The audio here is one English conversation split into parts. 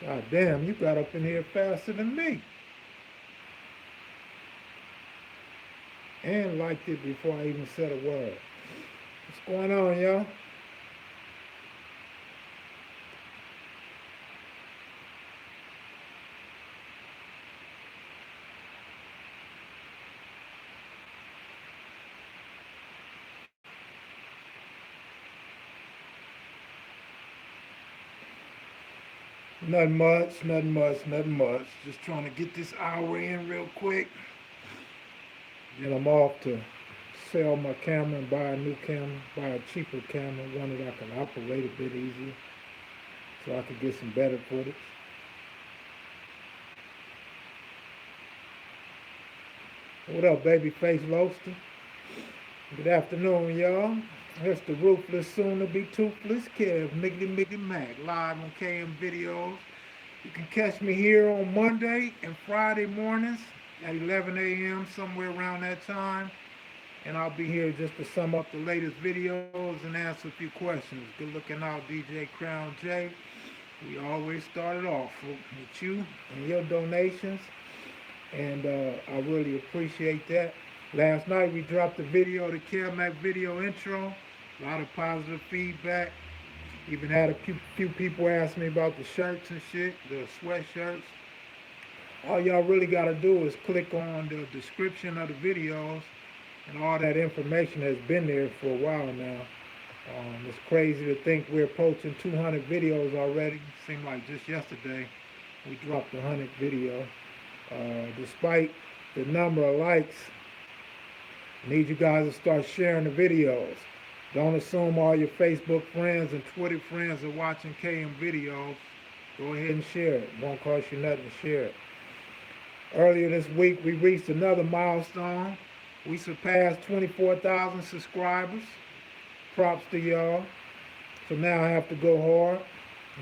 God damn, you got up in here faster than me. And liked it before I even said a word. What's going on, y'all? Nothing much, nothing much, nothing much. Just trying to get this hour in real quick. Then I'm off to sell my camera and buy a new camera, buy a cheaper camera, one that I can operate a bit easier so I can get some better footage. What up, babyface Loaster? Good afternoon, y'all. It's the ruthless, soon to be toothless Kev, Miggity Miggity Mac, live on KM Videos. You can catch me here on Monday and Friday mornings at 11 a.m., somewhere around that time. And I'll be here just to sum up the latest videos and answer a few questions. Good looking out, DJ Crown J. We always started off with you and your donations, and I really appreciate that. Last night we dropped a video, the Mac video intro. A lot of positive feedback. Even had a few people ask me about the shirts and shit, the sweatshirts. All y'all really got to do is click on the description of the videos, and all that information has been there for a while now. It's crazy to think we're approaching 200 videos already. Seemed like just yesterday we dropped a 100 video. Despite the number of likes, I need you guys to start sharing the videos. Don't assume all your Facebook friends and Twitter friends are watching KM videos. Go ahead and share it. It won't cost you nothing to share it. Earlier this week, we reached another milestone. We surpassed 24,000 subscribers. Props to y'all. So now I have to go hard,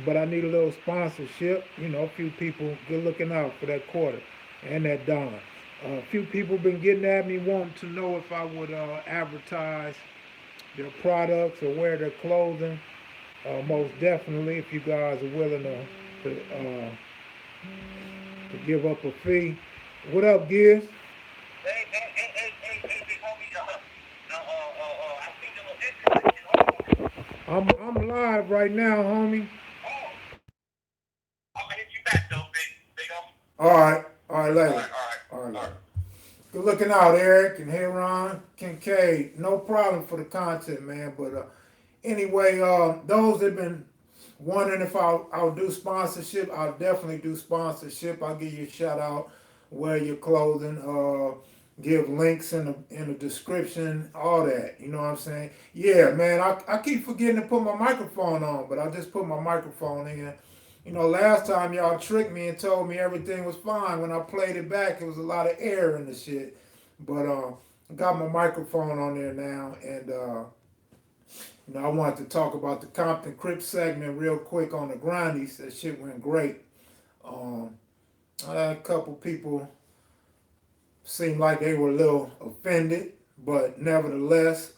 but I need a little sponsorship. You know, a few people, good looking out for that quarter and that dime. A few people been getting at me wanting to know if I would advertise their products or wear their clothing. Most definitely, if you guys are willing to give up a fee. What up, Gibbs? Big homie, I think a little interest in I'm live right now, homie. Oh, I'm gonna hit you back though, big homie. All right, All later. right, all right, All right, all later. right. Good looking out, Eric and Heron, Kincaid. No problem for the content, man. But anyway, those that been wondering if I'll do sponsorship, I'll definitely do sponsorship. I'll give you a shout out, wear your clothing, give links in the description, all that. You know what I'm saying? Yeah, man. I keep forgetting to put my microphone on, but I just put my microphone in. You know, last time y'all tricked me and told me everything was fine. When I played it back, it was a lot of air in the shit. But I got my microphone on there now, and you know, I wanted to talk about the Compton Crip segment real quick on the Grindies. That shit went great. Um, I had a couple people seemed like they were a little offended, but nevertheless,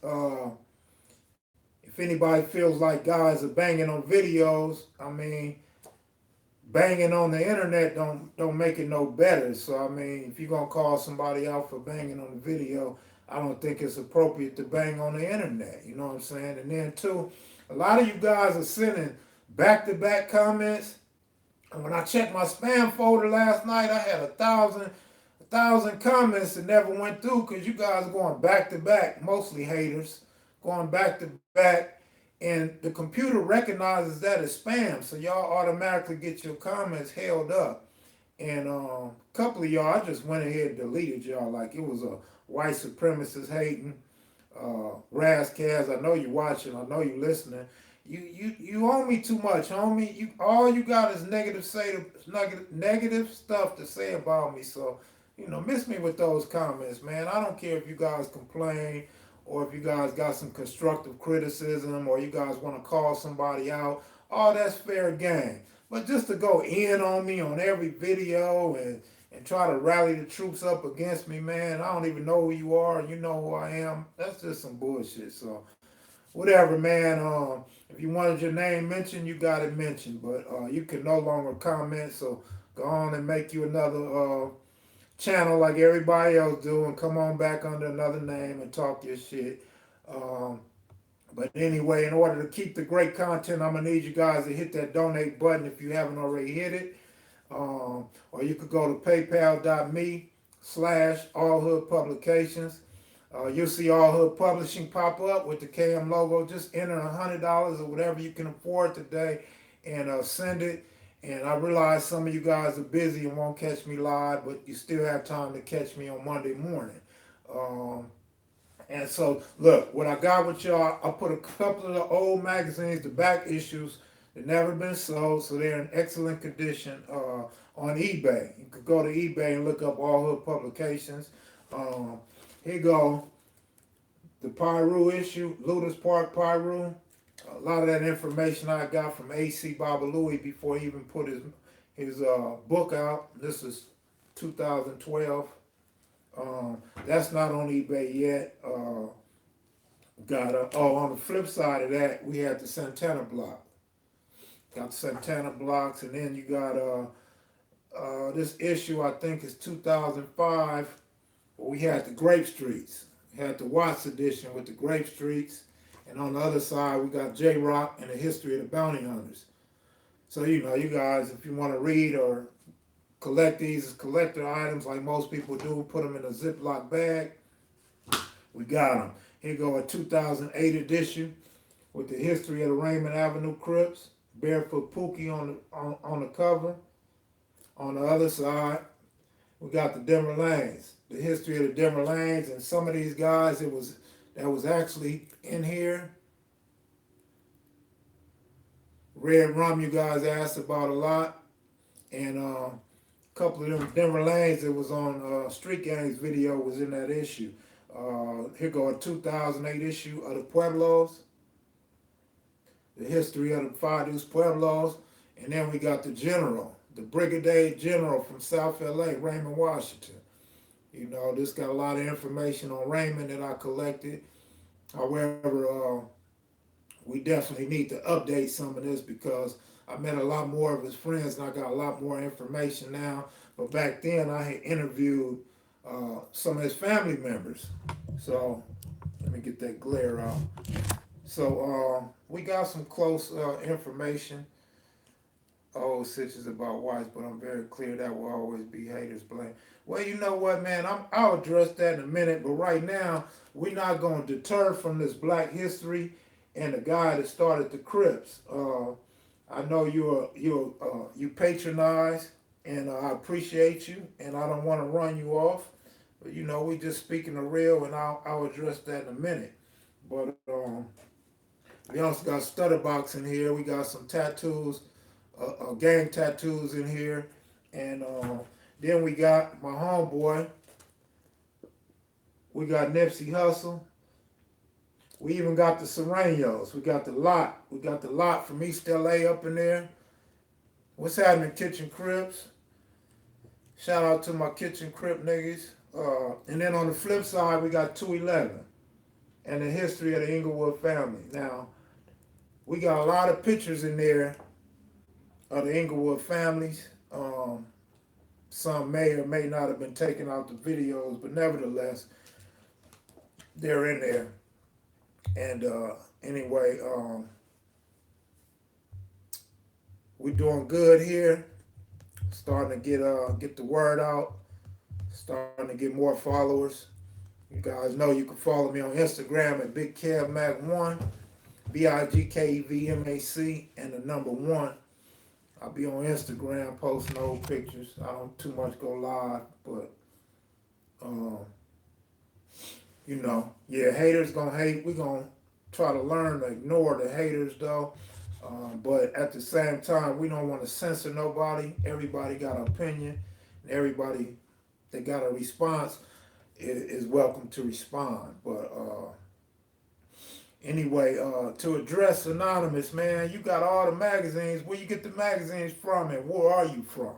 if anybody feels like guys are banging on videos, I mean, banging on the internet don't make it no better. So I mean, if you're gonna call somebody out for banging on the video, I don't think it's appropriate to bang on the internet. You know what I'm saying? And then too, a lot of you guys are sending back-to-back comments. And when I checked my spam folder last night, I had a thousand comments that never went through because you guys are going back to back, mostly haters, going back to back, and the computer recognizes that as spam, so y'all automatically get your comments held up. And a couple of y'all, I just went ahead and deleted y'all like it was a white supremacist hating. Razzcast, I know you watching, I know you listening. You owe me too much, homie. You all you got is negative stuff to say about me. So, you know, miss me with those comments, man. I don't care if you guys complain or if you guys got some constructive criticism or you guys want to call somebody out. All that's fair game. But just to go in on me on every video and try to rally the troops up against me, man, I don't even know who you are and you know who I am. That's just some bullshit. So whatever, man. If you wanted your name mentioned, you got it mentioned, but you can no longer comment. So go on and make you another channel like everybody else do, and come on back under another name and talk your shit. Um, but anyway, in order to keep the great content, I'm gonna need you guys to hit that donate button if you haven't already hit it. Or you could go to paypal.me/Allhood Publications. You'll see Allhood Publishing pop up with the KM logo. Just enter $100 or whatever you can afford today and send it. And I realize some of you guys are busy and won't catch me live, but you still have time to catch me on Monday morning. And so, look, what I got with y'all, I put a couple of the old magazines, the back issues, that never been sold, so they're in excellent condition on eBay. You could go to eBay and look up Allhood Publications. Here you go, the Pyru issue, Ludus Park Pyru. A lot of that information I got from A.C. Babalui before he even put his book out. This is 2012. That's not on eBay yet. On the flip side of that, we had the Santana block. Got the Santana blocks, and then you got this issue, I think is 2005, where we had the Grape Streets. We had the Watts edition with the Grape Streets, and on the other side, we got J Rock and the history of the bounty hunters. So, you know, you guys, if you want to read or collect these as collector items like most people do, put them in a Ziploc bag, we got them. Here go a 2008 edition with the history of the Raymond Avenue Crips, Barefoot Pookie on the cover. On the other side, we got the Denver Lanes, the history of the Denver Lanes, and some of these guys that was actually in here. Red Rum, you guys asked about a lot, and a couple of them Denver Lanes that was on Street Gangs video was in that issue. Here go a 2008 issue of the Pueblos, the history of the Fadus Pueblos, and then we got the General, the Brigadier General from South LA, Raymond Washington. You know, this got a lot of information on Raymond that I collected. However, we definitely need to update some of this because I met a lot more of his friends and I got a lot more information now. But back then I had interviewed some of his family members. So let me get that glare out. So we got some close information. Old stitches about whites, but I'm very clear that will always be haters' blame. Well, you know what, man? I'll address that in a minute, but right now we're not going to deter from this Black history and the guy that started the Crips. I know you patronize, and I appreciate you, and I don't want to run you off. But you know, we just speaking the real, and I'll address that in a minute. But we also got Stutterbox in here. We got some tattoos, gang tattoos in here, and then we got my homeboy. We got Nipsey Hussle. We even got the Serenos. We got the lot. We got the lot from East LA up in there. What's happening, Kitchen Crips? Shout out to my Kitchen Crip niggas. And then on the flip side, we got 211 and the history of the Inglewood family. Now, we got a lot of pictures in there of the Inglewood families. Some may or may not have been taken out the videos, but nevertheless, they're in there. And anyway, we're doing good here. Starting to get the word out. Starting to get more followers. You guys know you can follow me on Instagram at BigKevMac1, BIGKEVMAC, and the number 1. I'll be on Instagram posting old pictures. I don't too much go live, but you know, yeah, haters gonna hate. We're gonna try to learn to ignore the haters though. But at the same time, we don't want to censor nobody. Everybody got an opinion, and everybody that got a response is welcome to respond. But anyway, to address Anonymous, man, you got all the magazines. Where you get the magazines from, and where are you from?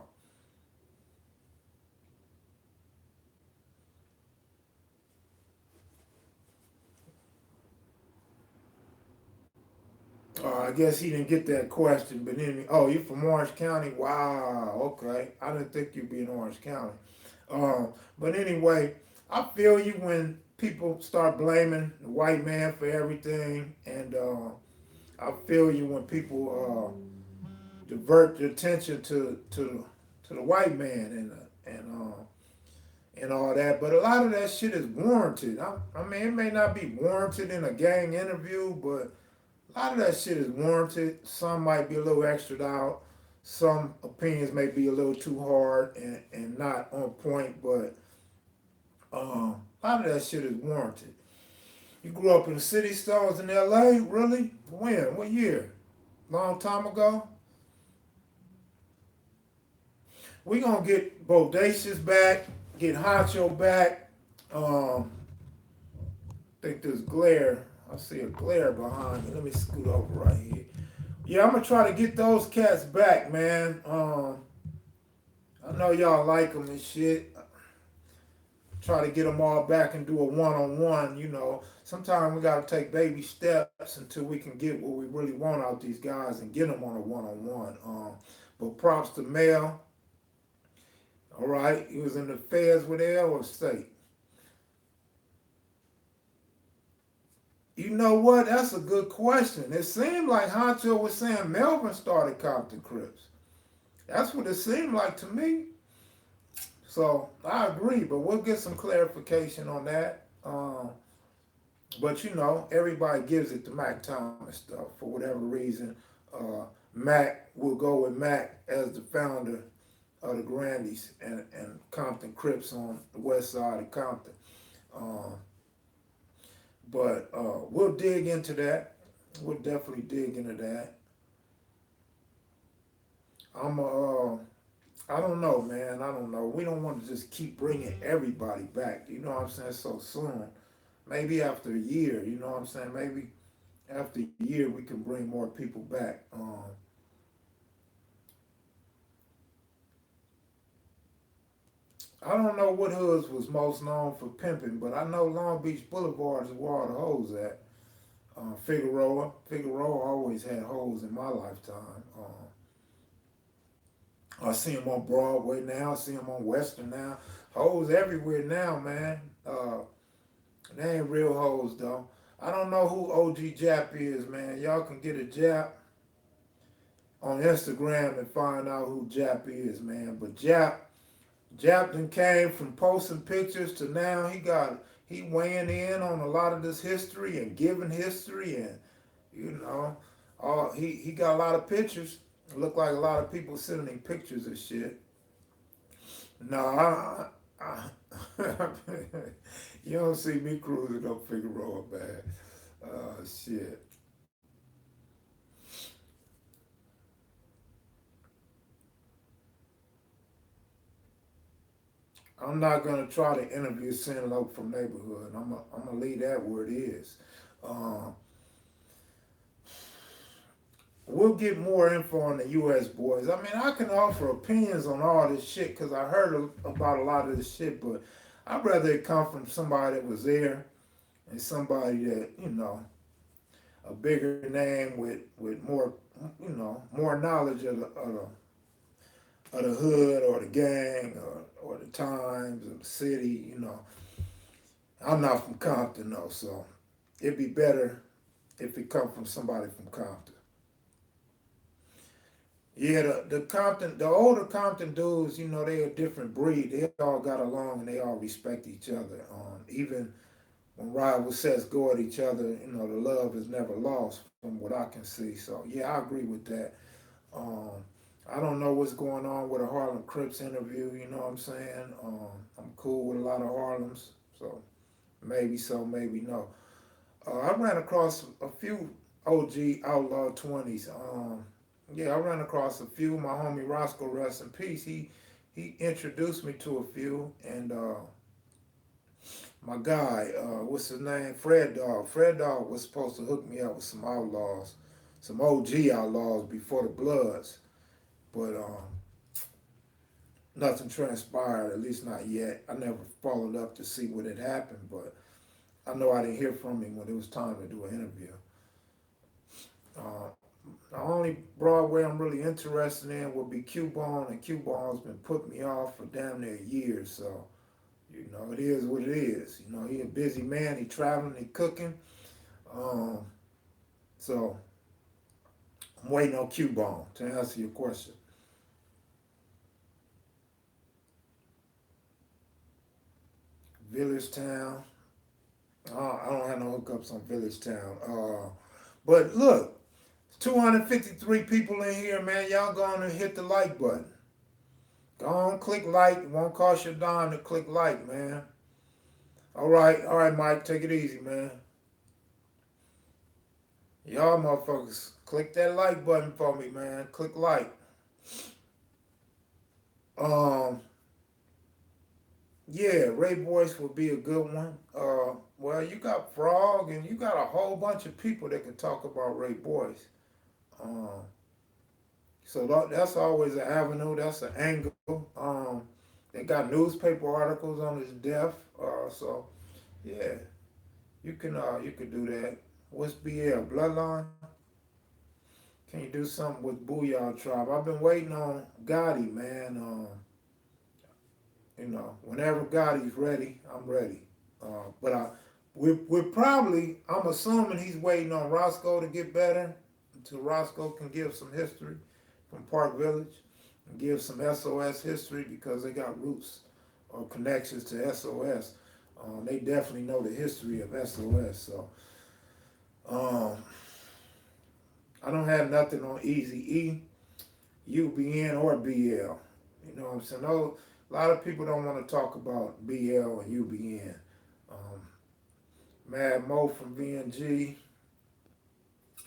All I guess he didn't get that question, but then, oh, you from Orange County? Wow, okay. I didn't think you'd be in Orange County. But anyway, I feel you when people start blaming the white man for everything, and I feel you when people divert the attention to the white man and all that. But a lot of that shit is warranted. I mean, it may not be warranted in a gang interview, but a lot of that shit is warranted. Some might be a little extra out. Some opinions may be a little too hard and not on point, but a lot of that shit is warranted. You grew up in the city stores in LA? Really? When? What year? Long time ago? We gonna get Bodacious back, get Honcho back. I think there's glare. I see a glare behind me. Let me scoot over right here. Yeah, I'm gonna try to get those cats back, man. I know y'all like them and shit. Try to get them all back and do a one-on-one. You know, sometimes we gotta take baby steps until we can get what we really want out these guys and get them on a one-on-one. But props to Mel. All right, he was in the feds with L or state. You know what? That's a good question. It seemed like Honcho was saying Melvin started Compton Crips. That's what it seemed like to me. So I agree, but we'll get some clarification on that. But you know, everybody gives it to Mac Thomas stuff for whatever reason. Mac will go with Mac as the founder of the Grandies and Compton Crips on the west side of Compton. Uh, but we'll dig into that. We'll definitely dig into that. I'm I don't know, man. I don't know. We don't want to just keep bringing everybody back. You know what I'm saying? So soon. Maybe after a year. You know what I'm saying? Maybe after a year we can bring more people back. I don't know what hoods was most known for pimping, but I know Long Beach Boulevard is where all the hoes at. Figueroa always had hoes in my lifetime. I see them on Broadway now. I see them on Western now. Hoes everywhere now, man. They ain't real hoes though. I don't know who OG Jap is, man. Y'all can get a Jap on Instagram and find out who Jap is, man. But Jap done came from posting pictures to now he weighing in on a lot of this history and giving history and you know, he got a lot of pictures. Look like a lot of people sending him pictures of shit. No, you don't see me cruising up Figueroa, man. Shit. I'm not gonna try to interview Sinlope from neighborhood. I'm gonna leave that where it is. Um, we'll get more info on the U.S. boys. I mean, I can offer opinions on all this shit because I heard about a lot of this shit, but I'd rather it come from somebody that was there and somebody that a bigger name with more more knowledge of the hood or the gang or the times or the city. I'm not from Compton though, so it'd be better if it come from somebody from Compton. Yeah, the Compton, the older Compton dudes, they a different breed. They all got along and they all respect each other. Even when rival sets go at each other, the love is never lost from what I can see. So yeah, I agree with that. Um, I don't know what's going on with a Harlem Crips interview. You know what I'm saying? I'm cool with a lot of Harlems, so, maybe no. I ran across a few OG Outlaw 20s. Yeah, I ran across a few. My homie Roscoe, rest in peace. He introduced me to a few, and my guy, what's his name? Fred Dog. Fred Dog was supposed to hook me up with some outlaws, some OG outlaws before the Bloods, but nothing transpired. At least not yet. I never followed up to see what had happened, but I know I didn't hear from him when it was time to do an interview. Uh, only Broadway I'm really interested in would be Cubone, and Cubone's been putting me off for damn near years. So, it is what it is. He a busy man. He traveling, he cooking. Um, so I'm waiting on Cubone to answer your question. Village Town. I don't have no hookups on Village Town. But look, 253 people in here, man. Y'all go on and hit the like button. Go on, click like. It won't cost you a dime to click like, man. All right, Mike. Take it easy, man. Y'all motherfuckers, click that like button for me, man. Click like. Um, yeah, Ray Boyce would be a good one. Well, you got Frog, and you got a whole bunch of people that can talk about Ray Boyce. Um, so that's always an avenue. That's an angle. They got newspaper articles on his death. So yeah, you could do that. What's BL Bloodline? Can you do something with Booyah Tribe? I've been waiting on Gotti, man. Whenever Gotti's ready, I'm ready. But we're probably, I'm assuming he's waiting on Roscoe to get better until Roscoe can give some history from Park Village and give some SOS history because they got roots or connections to SOS. They definitely know the history of SOS. So um, I don't have nothing on Easy E, UBN, or BL. You know what I'm saying? No, a lot of people don't want to talk about BL and UBN. Um, Mad Mo from VNG.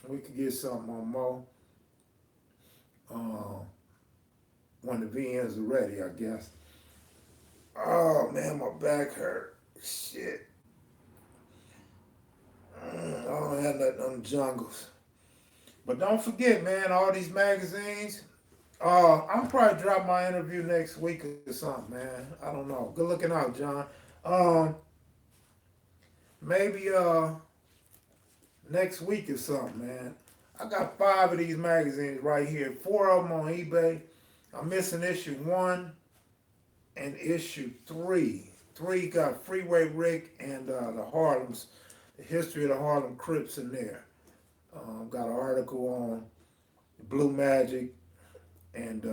We could get something on Mo. Um, when the VNs are ready, I guess. Oh man, my back hurt. Shit. I don't have nothing on the jungles. But don't forget, man, all these magazines. I'll probably drop my interview next week or something, man. I don't know. Good looking out, John. Um, maybe next week or something, man. I got 5 of these magazines right here. 4 of them on eBay. I'm missing issue 1 and issue 3. 3 got Freeway Rick and the Harlem's, the history of the Harlem Crips in there. Got an article on Blue Magic and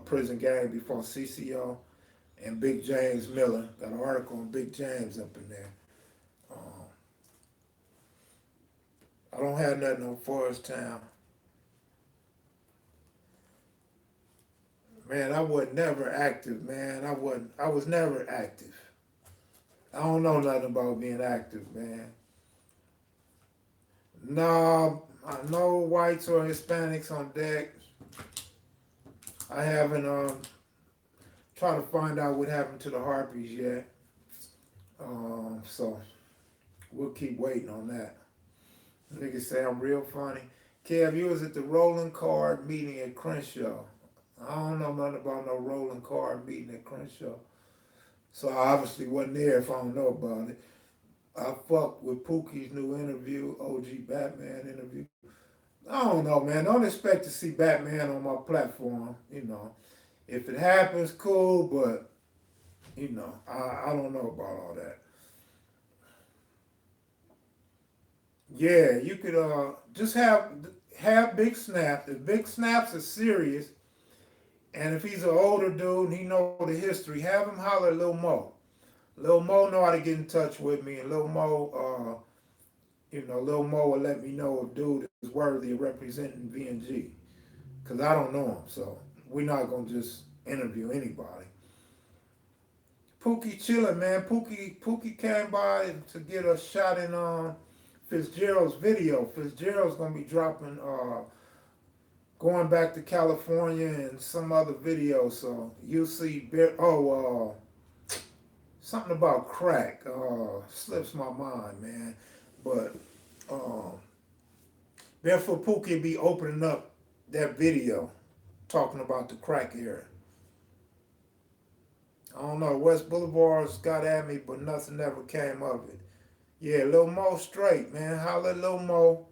Prison Gang before CCO and Big James Miller. Got an article on Big James up in there. Um, I don't have nothing on Forest Town. Man, I was never active, man. I was never active. I don't know nothing about being active, man. No, no whites or Hispanics on deck. I haven't tried to find out what happened to the Harpies yet. So we'll keep waiting on that. Niggas say I'm real funny. Kev, you was at the rolling card meeting at Crenshaw. I don't know nothing about no rolling card meeting at Crenshaw. So I obviously wasn't there if I don't know about it. I fucked with Pookie's new interview, OG Batman interview. I don't know, man. Don't expect to see Batman on my platform. If it happens, cool, but I don't know about all that. Yeah, you could just have Big Snap. If Big Snaps is serious, and if he's an older dude and he know the history, have him holler at Lil Mo. Lil Mo know how to get in touch with me, and Lil Mo will let me know if dude is worthy of representing VNG, cause I don't know him, so we're not gonna just interview anybody. Pookie chilling, man. Pookie came by to get a shot in Fitzgerald's video. Fitzgerald's gonna be dropping going back to California and some other video. So you'll see. Something about crack. Slips my mind, man. But therefore, Pookie will be opening up that video, talking about the crack era. I don't know. West Boulevard's got at me, but nothing ever came of it. Yeah, Lil Mo straight, man. Holla at Lil Mo.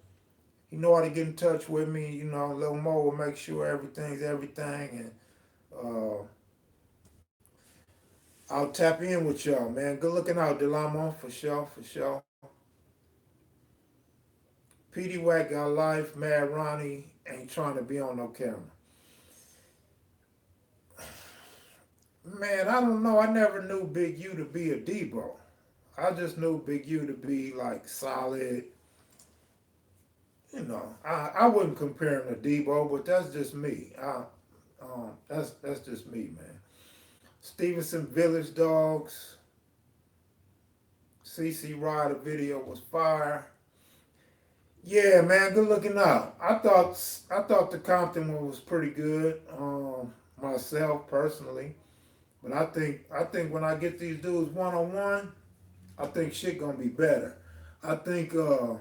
He know how to get in touch with me. You know, Lil Mo will make sure everything's everything, and I'll tap in with y'all, man. Good looking out, Delamo, for sure, for sure. PD Wack got life. Mad Ronnie ain't trying to be on no camera. Man, I don't know. I never knew Big U to be a Debo. I just knew Big U to be like solid. You know, I wouldn't compare him to Debo, but that's just me. That's just me, man. Stevenson Village Dogs. CC Ryder video was fire. Yeah, man, good looking out. I thought the Compton one was pretty good. Myself personally, but I think when I get these dudes one on one, I think shit gonna be better. I think uh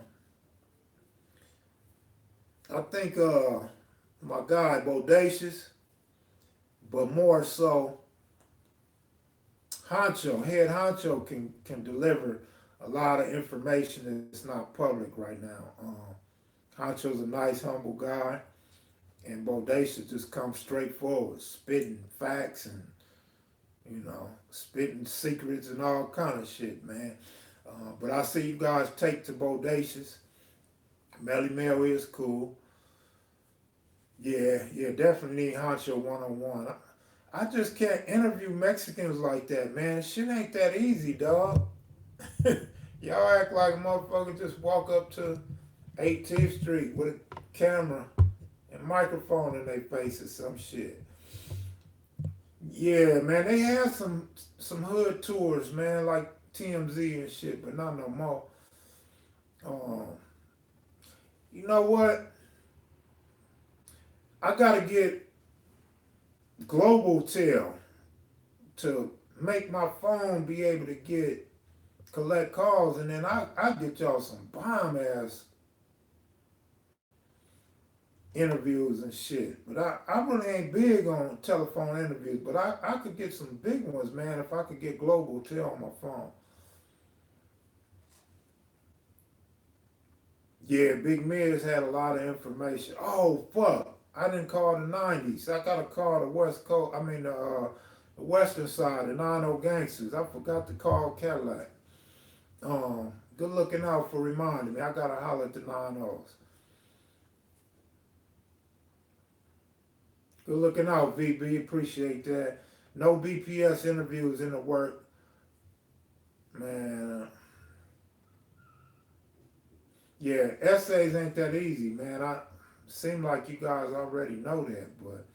I think my guy Bodacious, but more so Honcho, head Honcho can deliver a lot of information that's not public right now. Honcho's a nice, humble guy, and Bodacious just comes straight forward, spitting facts and spitting secrets and all kind of shit, man. But I see you guys take to Bodacious. Melly Mel is cool. Yeah, yeah, definitely need Honcho one on one. I just can't interview Mexicans like that, man. Shit ain't that easy, dog. Y'all act like a motherfucker just walk up to 18th Street with a camera and microphone in their face or some shit. Yeah, man, they had some hood tours, man, like TMZ and shit, but not no more. Um, you know what? I gotta get Global Tel to make my phone be able to collect calls, and then I get y'all some bomb ass interviews and shit. But I really ain't big on telephone interviews, but I could get some big ones, man, if I could get Global Tel on my phone. Yeah, Big Miz had a lot of information. Oh fuck. I didn't call the 90s. I gotta call the West Coast. I mean the Western side, the 90 Gangsters. I forgot to call Cadillac. Good looking out for reminding me. I gotta holler at the 90s. Good looking out, VB. Appreciate that. No BPS interviews in the work, man. Yeah, essays ain't that easy, man. I seem like you guys already know that, but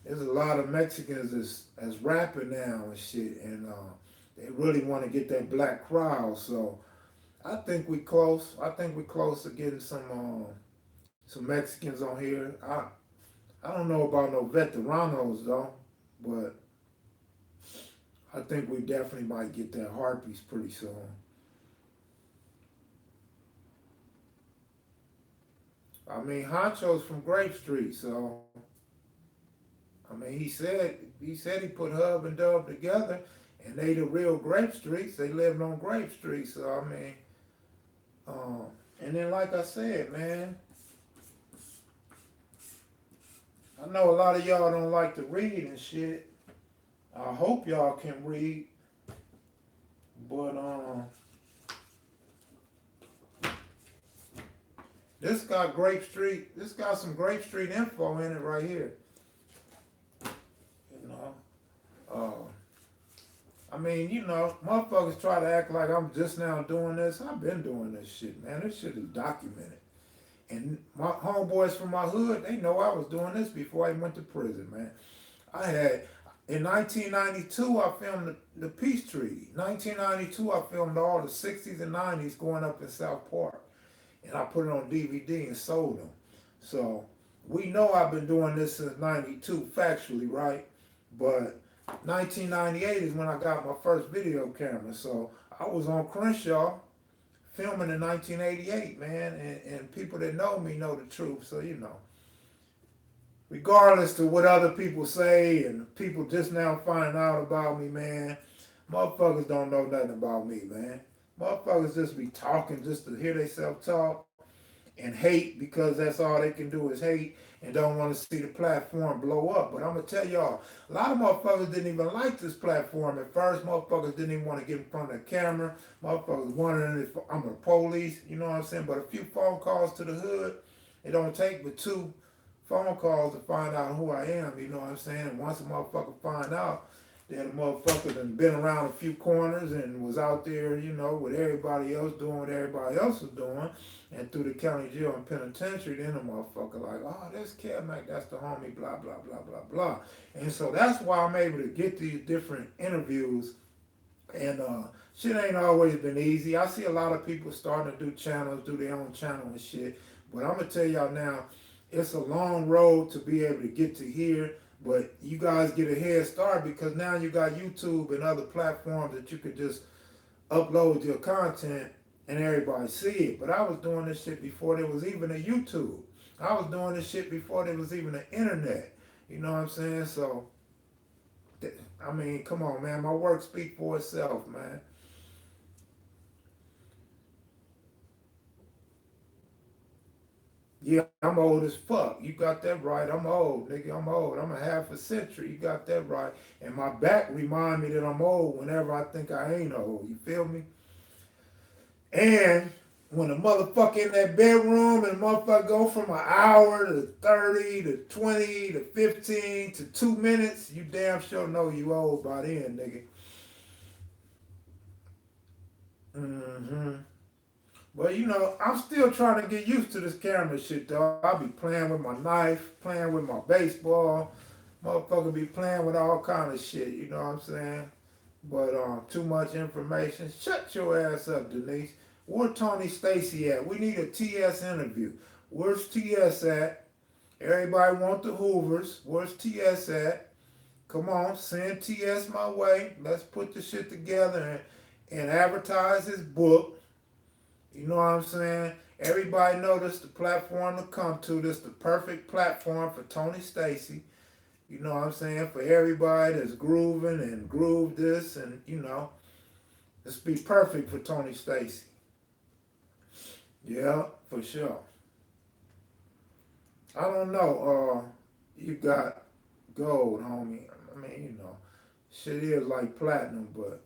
there's a lot of Mexicans as rapping now and shit, and they really want to get that black crowd. So I think we close. I think we close to getting some Mexicans on here. I don't know about no veteranos though, but I think we definitely might get that Harpies pretty soon. I mean, Honcho's from Grape Street, so I mean, he said he put Hub and Dub together, and they the real Grape Streets. They lived on Grape Street, so I mean, um, and then like I said, man, I know a lot of y'all don't like to read and shit. I hope y'all can read, but this got Grape Street. This got some Grape Street info in it right here. You know, I mean, motherfuckers try to act like I'm just now doing this. I've been doing this shit, man. This shit is documented. And my homeboys from my hood, they know I was doing this before I went to prison, man. I had, in 1992, I filmed the Peace Treaty. 1992, I filmed all the 60s and 90s going up in South Park. And I put it on DVD and sold them. So we know I've been doing this since 92, factually, right? But 1998 is when I got my first video camera. So I was on Crenshaw filming in 1988, man. And people that know me know the truth. So, regardless of what other people say and people just now finding out about me, man, motherfuckers don't know nothing about me, man. Motherfuckers just be talking just to hear themselves talk. and hate because that's all they can do is hate and don't want to see the platform blow up. But I'm gonna tell y'all, a lot of motherfuckers didn't even like this platform at first. Motherfuckers didn't even want to get in front of the camera. Motherfuckers wondering if I'm the police, you know what I'm saying? But a few phone calls to the hood, it don't take but two phone calls to find out who I am, you know what I'm saying? And once a motherfucker find out, then the motherfucker done been around a few corners and was out there, you know, with everybody else doing what everybody else was doing, and through the county jail and penitentiary, then the motherfucker like, oh, that's Mac, that's the homie, blah, blah, blah, blah, blah. And so that's why I'm able to get these different interviews, and shit ain't always been easy. I see a lot of people starting to do channels, do their own channel and shit, but I'm gonna tell y'all now, it's a long road to be able to get to here, but you guys get a head start because now you got YouTube and other platforms that you could just upload your content and everybody see it. But I was doing this shit before there was even a YouTube. I was doing this shit before there was even an internet. You know what I'm saying? So, I mean, come on, man. My work speaks for itself, man. Yeah, I'm old as fuck. You got that right. I'm old, nigga. I'm old. I'm a half a century. You got that right. And my back remind me that I'm old whenever I think I ain't old. You feel me? And when a motherfucker in that bedroom and a motherfucker go from an hour to 30 to 20 to 15 to 2 minutes, you damn sure know you old by then, nigga. Mm-hmm. Well, you know, I'm still trying to get used to this camera shit, though. I'll be playing with my knife, playing with my baseball. Motherfucker be playing with all kind of shit, you know what I'm saying? But too much information. Shut your ass up, Denise. Where Tony Stacy at? We need a TS interview. Where's TS at? Everybody want the Hoovers. Where's TS at? Come on, send TS my way. Let's put the shit together and advertise his book. You know what I'm saying? Everybody know this the platform to come to. This the perfect platform for Tony Stacy. You know what I'm saying? For everybody that's grooving and groove this and, you know, this be perfect for Tony Stacy. Yeah, for sure. I don't know. You got gold, homie. I mean, you know, shit is like platinum, but,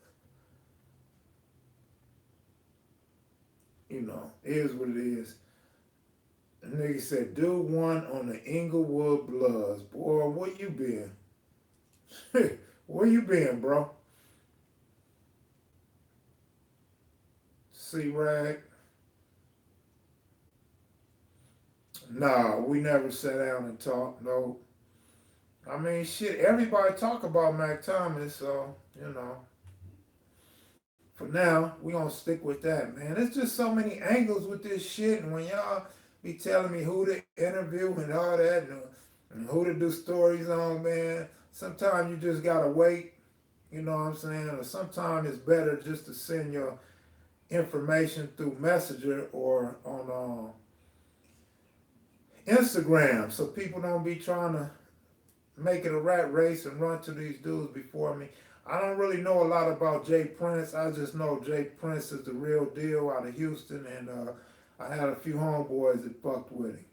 you know, it is what it is. The nigga said, do one on the Inglewood Bloods. Boy, where you been? Where you been, bro? C-Rag? Nah, we never sat down and talked. No. I mean, shit, everybody talk about Mac Thomas, so, you know, for now, we gonna stick with that, man. There's just so many angles with this shit, and when y'all be telling me who to interview and all that, and who to do stories on, man, sometimes you just gotta wait, you know what I'm saying? Or sometimes it's better just to send your information through Messenger or on Instagram so people don't be trying to make it a rat race and run to these dudes before me. I don't really know a lot about Jay Prince. I just know Jay Prince is the real deal out of Houston, and I had a few homeboys that fucked with him.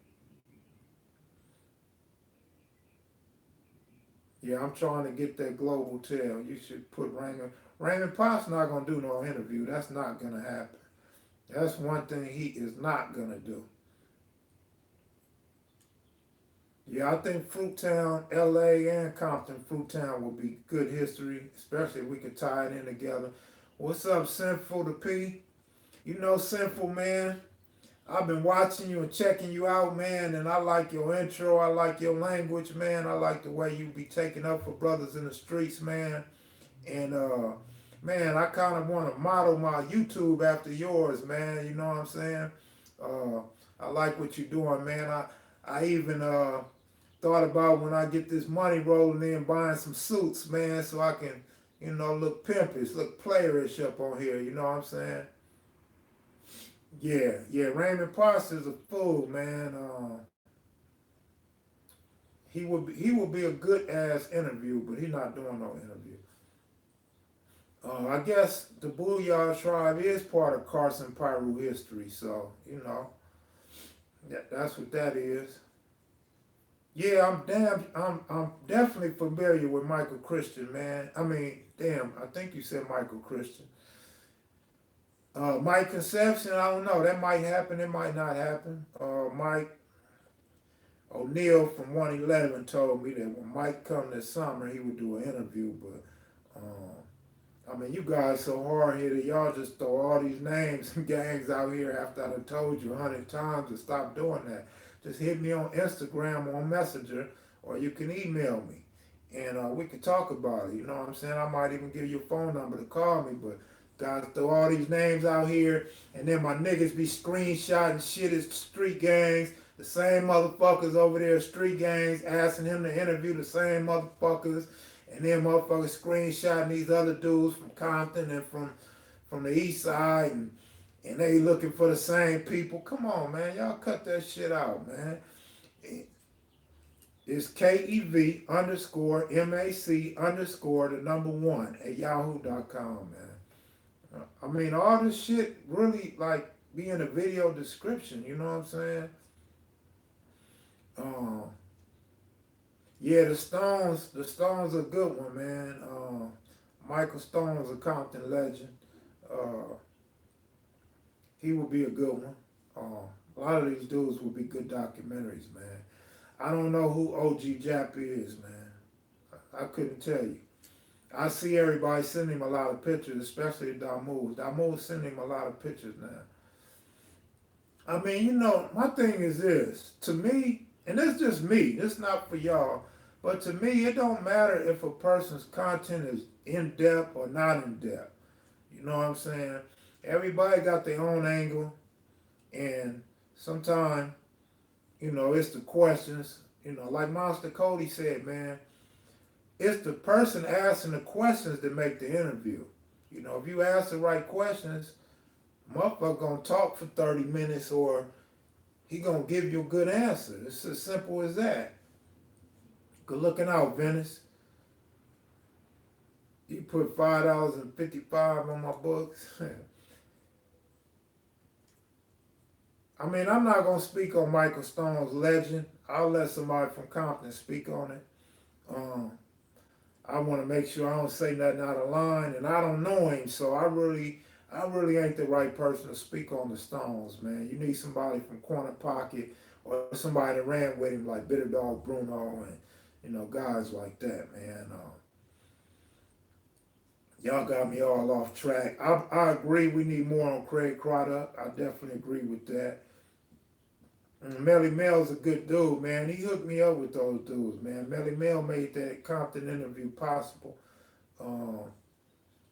Yeah, I'm trying to get that global tail. You should put Raymond. Raymond Pop's not gonna do no interview. That's not gonna happen. That's one thing he is not gonna do. Yeah, I think Fruittown, LA, and Compton, Fruittown will be good history, especially if we could tie it in together. What's up, Sinful the P? You know, Sinful, man. I've been watching you and checking you out, man, and I like your intro. I like your language, man. I like the way you be taking up for brothers in the streets, man. And man, I kind of want to model my YouTube after yours, man. You know what I'm saying? Uh, I like what you're doing, man. I even thought about when I get this money rolling in, buying some suits, man, so I can, you know, look pimpish, look playerish up on here. You know what I'm saying? Yeah, yeah. Raymond Parsons is a fool, man. He would be a good ass interview, but he's not doing no interview. I guess the Booyah tribe is part of Carson Pyru history, so you know. That's what that is. Yeah, I'm definitely familiar with Michael Christian, man. I mean, damn, I think you said Michael Christian. Mike Conception, I don't know. That might happen. It might not happen. Mike O'Neill from 111 told me that when Mike come this summer, he would do an interview. But I mean, you guys so hard headed, y'all just throw all these names and gangs out here after I done told you 100 times to stop doing that. Just hit me on Instagram or Messenger, or you can email me, and we can talk about it. You know what I'm saying? I might even give you a phone number to call me, but guys throw all these names out here, and then my niggas be screenshotting shit as street gangs. The same motherfuckers over there, street gangs, asking him to interview the same motherfuckers, and then motherfuckers screenshotting these other dudes from Compton and from the east side, and they looking for the same people. Come on, man. Y'all cut that shit out, man. It's KEV underscore MAC underscore the number one at yahoo.com, man. I mean, all this shit really like be in the video description, you know what I'm saying? Um, yeah, the Stones are a good one, man. Michael Stone's a Compton legend. Uh, he would be a good one. A lot of these dudes would be good documentaries, man. I don't know who OG Jap is, man. I couldn't tell you. I see everybody sending him a lot of pictures, especially Damu. Damu sending him a lot of pictures now. I mean, my thing is this. To me, and it's just me, it's not for y'all, but to me, it don't matter if a person's content is in depth or not in depth. You know what I'm saying? Everybody got their own angle, and sometimes, it's the questions. Like Monster Cody said, man, it's the person asking the questions that make the interview. If you ask the right questions, motherfucker gonna talk for 30 minutes or he gonna give you a good answer. It's as simple as that. Good looking out, Venice. You put $5.55 on my books. I mean, I'm not gonna speak on Michael Stone's legend. I'll let somebody from Compton speak on it. Um, I want to make sure I don't say nothing out of line, and I don't know him, so I really ain't the right person to speak on the Stones, man. You need somebody from Corner Pocket or somebody that ran with him like Bitter Dog Bruno and guys like that, man. Y'all got me all off track. I agree we need more on Craig Craddock. I definitely agree with that. Melly Mel's a good dude, man. He hooked me up with those dudes, man. Melly Mel made that Compton interview possible. Um,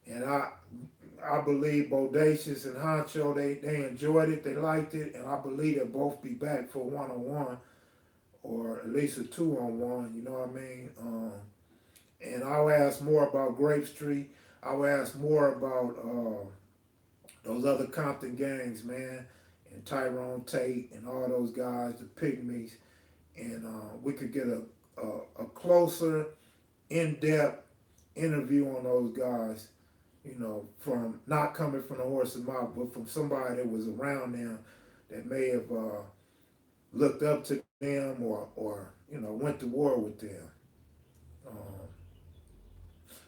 and I believe Bodacious and Honcho, they enjoyed it, they liked it, and I believe they'll both be back for one-on-one or at least a two-on-one, you know what I mean? And I'll ask more about Grape Street. I'll ask more about those other Compton gangs, man, and Tyrone Tate and all those guys, the Pygmies, and we could get a closer, in-depth interview on those guys, from not coming from the horse's mouth, but from somebody that was around them that may have looked up to them or went to war with them. Um,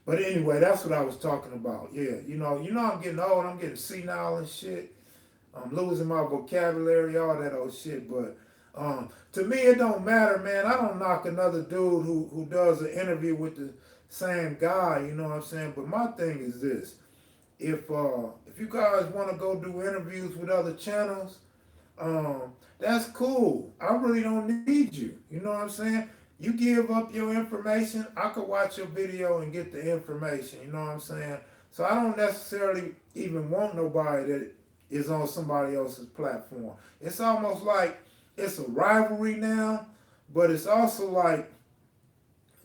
but anyway, that's what I was talking about. Yeah, I'm getting old. I'm getting senile and shit. I'm losing my vocabulary, all that old shit. But to me, it don't matter, man. I don't knock another dude who does an interview with the same guy. You know what I'm saying? But my thing is this: if you guys want to go do interviews with other channels, that's cool. I really don't need you. You know what I'm saying? You give up your information, I could watch your video and get the information. You know what I'm saying? So I don't necessarily even want nobody that is on somebody else's platform. It's almost like it's a rivalry now, but it's also like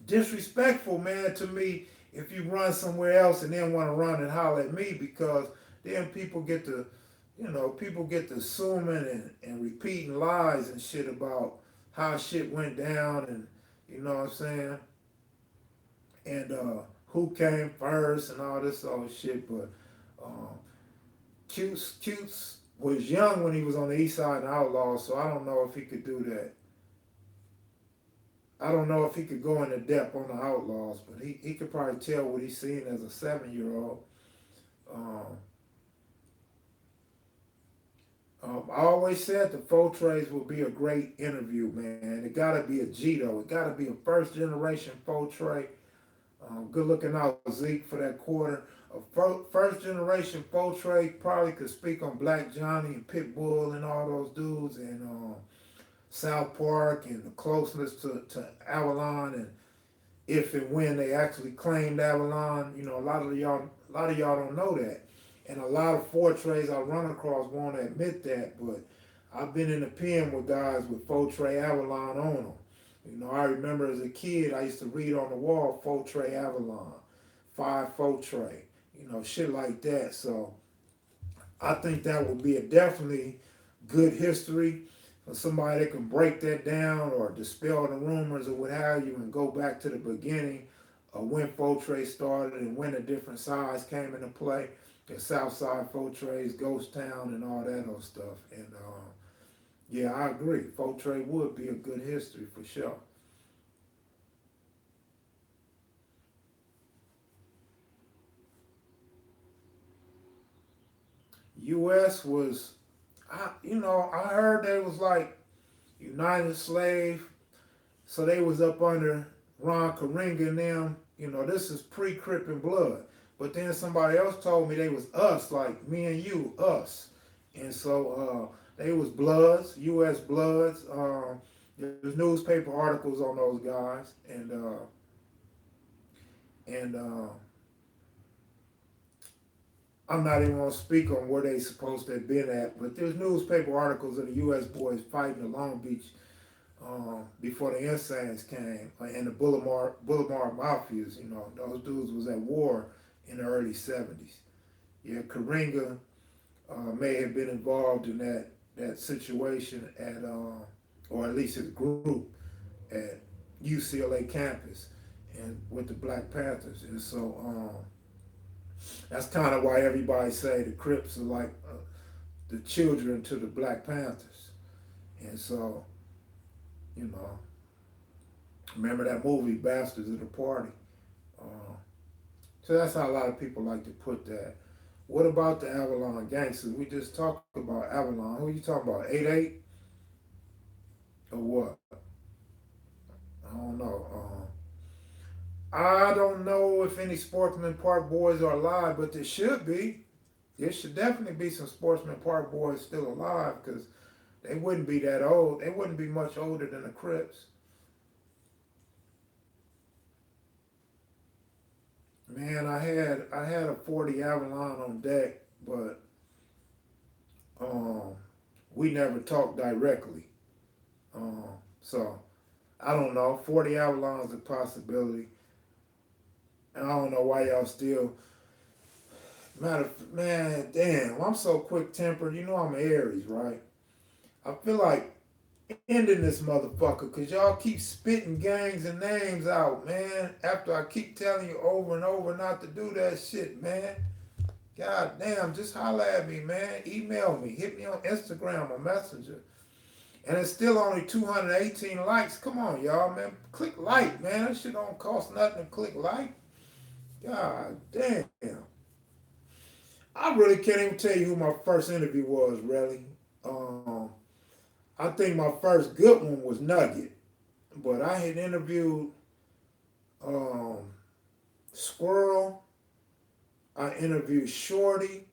disrespectful, man, to me if you run somewhere else and then want to run and holler at me because then people get to assuming and repeating lies and shit about how shit went down and you know what I'm saying? And who came first and all this old shit. But Cutes was young when he was on the East Side and Outlaws, so I don't know if he could do that. I don't know if he could go into depth on the Outlaws, but he could probably tell what he's seen as a 7-year-old. Um, I always said the Four Trays would be a great interview, man. It got to be a G though. It got to be a first generation Four Tray. Good looking out Zeke for that quarter. A first generation Four Tray probably could speak on Black Johnny and Pitbull and all those dudes and South Park and the closeness to Avalon and if and when they actually claimed Avalon. You know, a lot of y'all don't know that, and a lot of Four Trays I run across won't admit that. But I've been in the pen with guys with Four Tray Avalon on them. You know, I remember as a kid I used to read on the wall Four Tray Avalon, Five Four Tray, you know, shit like that. So I think that would be a definitely good history for somebody that can break that down or dispel the rumors or what have you and go back to the beginning of when Four Tray started and when the different sides came into play. The South Side Four Trays, Ghost Town, and all that other stuff. And yeah, I agree. Four Tray would be a good history for sure. U.S. was, I heard they was like United Slave. So they was up under Ron Karinga and them. You know, this is pre-Crip and Blood. But then somebody else told me they was us, like me and you, us. And so they was Bloods, U.S. Bloods. There's newspaper articles on those guys, and I'm not even gonna speak on where they supposed to have been at. But there's newspaper articles of the U.S. boys fighting the Long Beach before the Insanes came and the Boulevard Mafias. You know, those dudes was at war in the early '70s. Yeah, Karinga may have been involved in that situation at, or at least his group at UCLA campus and with the Black Panthers. And so that's kind of why everybody say the Crips are like the children to the Black Panthers. And so, you know, remember that movie Bastards of the Party. Uh, so that's how a lot of people like to put that. What about the Avalon gangsters? We just talked about Avalon. Who are you talking about? 8-8 or what? I don't know. I don't know if any Sportsman Park boys are alive, but there should be. There should definitely be some Sportsman Park boys still alive because they wouldn't be that old. They wouldn't be much older than the Crips. Man, I had a 40 Avalon on deck, but um, we never talked directly. Um, so I don't know. 40 Avalon's a possibility. And I don't know why y'all still man, damn, I'm so quick tempered. You know I'm an Aries, right? I feel like ending this motherfucker because y'all keep spitting gangs and names out, man. After I keep telling you over and over not to do that shit, man. God damn, just holler at me, man. Email me. Hit me on Instagram or Messenger. And it's still only 218 likes. Come on, y'all, man. Click like, man. That shit don't cost nothing to click like. God damn. I really can't even tell you who my first interview was, really. Um, I think my first good one was Nugget. But I had interviewed um, Squirrel. I interviewed Shorty.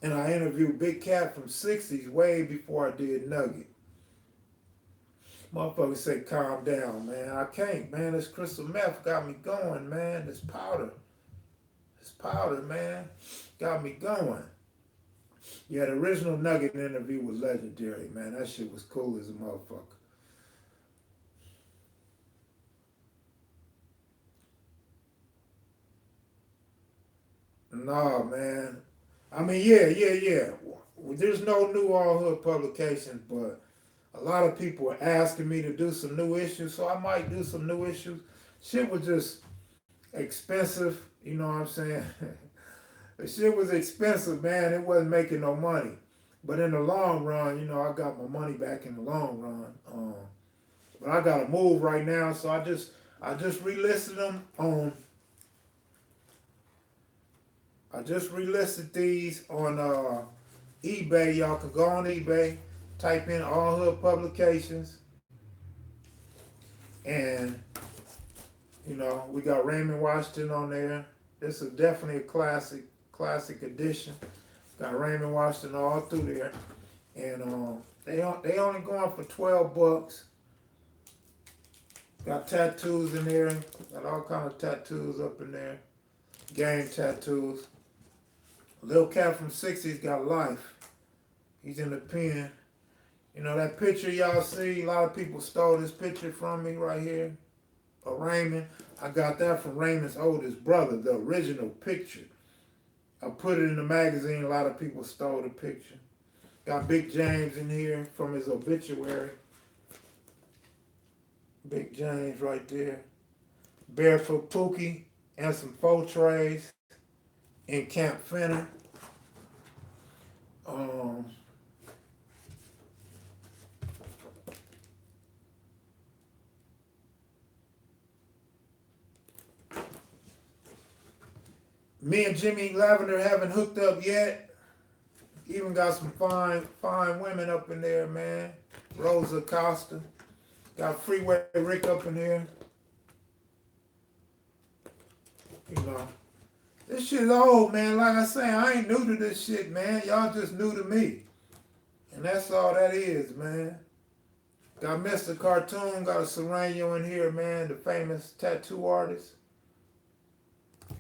And I interviewed Big Cat from 60s way before I did Nugget. Motherfucker said, calm down, man. I can't, man. This crystal meth got me going, man. This powder, man, got me going. Yeah, the original Nugget interview was legendary, man. That shit was cool as a motherfucker. Nah, man. I mean, yeah. There's no new Allhood Publications, but a lot of people are asking me to do some new issues, so I might do some new issues. Shit was just expensive, you know what I'm saying? The shit was expensive, man. It wasn't making no money. But in the long run, I got my money back in the long run. But I got to move right now, so I just relisted them on. I just relisted these on eBay. Y'all can go on eBay, type in Allhood Publications, and we got Raymond Washington on there. This is definitely a classic edition. Got Raymond Washington all through there, and they only going for $12. Got tattoos in there. Got all kind of tattoos up in there. Game tattoos. Lil Cat from 60's got life. He's in the pen. That picture y'all see, a lot of people stole this picture from me right here of Raymond. I got that from Raymond's oldest brother, the original picture. I put it in the magazine, a lot of people stole the picture. Got Big James in here from his obituary. Big James right there. Barefoot Pookie and some faux trays in Camp Fenner. Me and Jimmy Lavender haven't hooked up yet. Even got some fine women up in there, man. Rosa Costa. Got Freeway Rick up in here. This shit's old, man. Like I say, I ain't new to this shit, man. Y'all just new to me. And that's all that is, man. Got Mr. Cartoon, got a Serrano in here, man, the famous tattoo artist.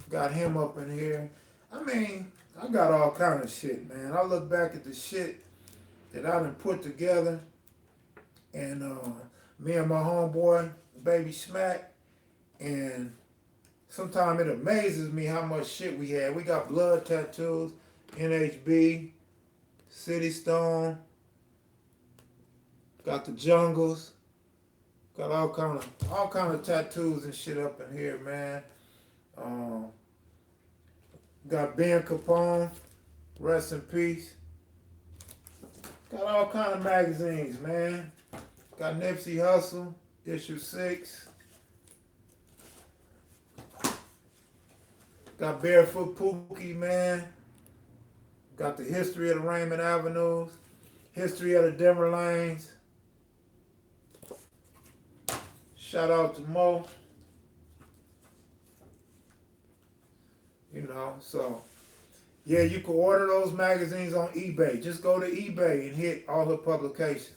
Got him up in here. I mean, I got all kind of shit, man. I look back at the shit that I done put together, and me and my homeboy, Baby Smack, and sometimes it amazes me how much shit we had. We got blood tattoos, NHB, City Stone, got the Jungles, got all kind of tattoos and shit up in here, man. Got Ben Capone, rest in peace. Got all kind of magazines, man. Got Nipsey Hussle, issue 6. Got Barefoot Pookie, man. Got the history of the Raymond Avenues, history of the Denver Lanes. Shout out to Mo. So yeah, you can order those magazines on eBay. Just go to eBay and hit Allhood Publications.